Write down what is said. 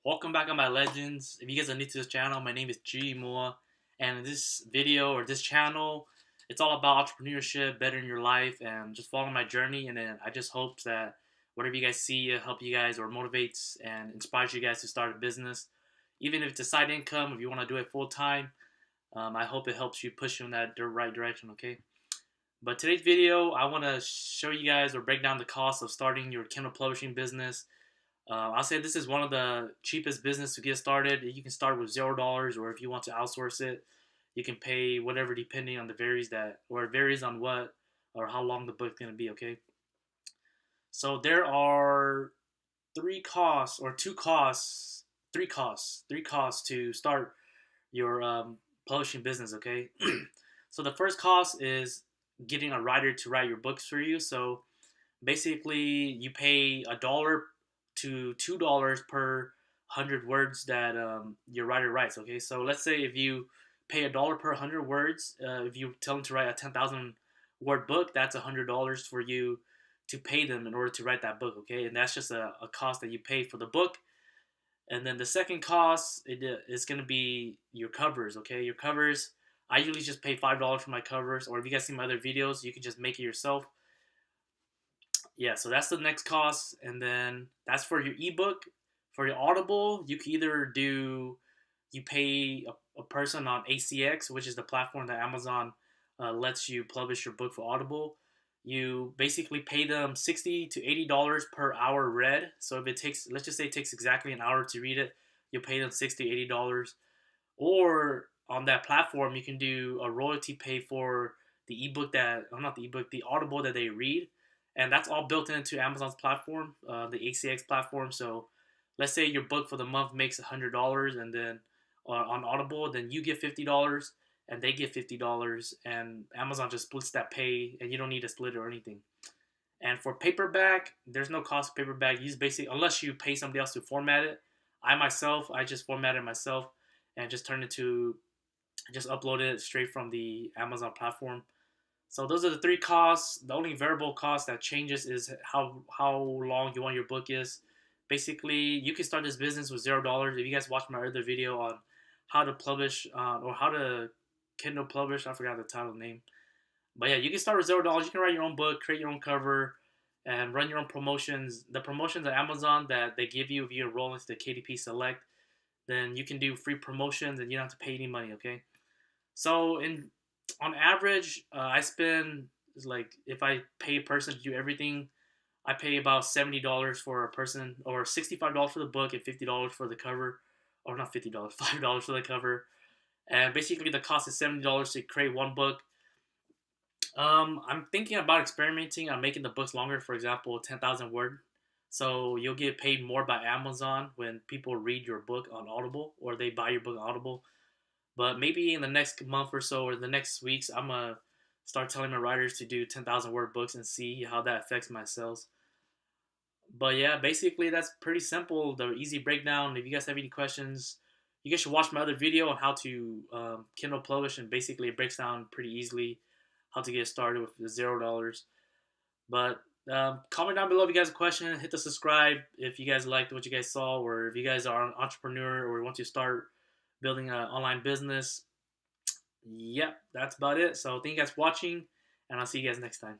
Welcome back on my legends. If you guys are new to this channel, my name is G Moa, and in this video or this channel, it's all about entrepreneurship, bettering your life, and just following my journey. And then I just hope that whatever you guys see help you guys or motivates and inspires you guys to start a business, even if it's a side income. If you want to do it full time, I hope it helps you push you in that right direction. Okay. But today's video, I want to show you guys or break down the cost of starting your Kindle publishing business. I'll say this is one of the cheapest business to get started. You can start with $0, or if you want to outsource it, you can pay whatever depending on the it varies on what or how long the book's gonna be. Okay, so there are three costs to start your publishing business. Okay, so the first cost is getting a writer to write your books for you. So basically, you pay $1 to $2 per 100 words that your writer writes. Okay, so let's say if you pay $1 per 100 words, if you tell them to write a 10,000 word book, that's $100 for you to pay them in order to write that book. Okay, and that's just a cost that you pay for the book. And then the second cost is going to be your covers. Okay, your covers. I usually just pay $5 for my covers, or if you guys see my other videos, you can just make it yourself. Yeah, so that's the next cost, and then that's for your ebook. For your Audible, you can either you pay a person on ACX, which is the platform that Amazon lets you publish your book for Audible. You basically pay them $60 to $80 per hour read. So if it takes, let's just say it takes exactly an hour to read it, you'll pay them $60 to $80. Or on that platform, you can do a royalty pay for the ebook not the ebook, the Audible that they read, and that's all built into Amazon's platform, the ACX platform. So let's say your book for the month makes $100, and then on Audible, then you get $50 and they get $50, and Amazon just splits that pay, and you don't need to split it or anything. And for paperback, there's no cost for paperback. You just basically, unless you pay somebody else to format it. I just formatted myself and just uploaded it straight from the Amazon platform. So those are the three costs. The only variable cost that changes is how long you want your book is. Basically, you can start this business with $0. If you guys watched my other video on how to publish or how to Kindle publish, I forgot the title name. But yeah, you can start with $0. You can write your own book, create your own cover, and run your own promotions. The promotions at Amazon that they give you if you enroll into the KDP Select, then you can do free promotions and you don't have to pay any money. Okay. So on average, I spend like if I pay a person to do everything, I pay about $70 for a person, or $65 for the book and $50 for the cover, or not $50, $5 for the cover, and basically the cost is $70 to create one book. I'm thinking about experimenting on making the books longer. For example, 10,000 word. So you'll get paid more by Amazon when people read your book on Audible or they buy your book on Audible. But maybe in the next month or so, or the next weeks, I'm gonna start telling my writers to do 10,000 word books and see how that affects my sales. But yeah, basically that's pretty simple. The easy breakdown. If you guys have any questions, you guys should watch my other video on how to Kindle publish, and basically it breaks down pretty easily how to get started with the $0. But comment down below if you guys have a question. Hit the subscribe if you guys liked what you guys saw, or if you guys are an entrepreneur or want to start building an online business. Yep, that's about it. So thank you guys for watching, and I'll see you guys next time.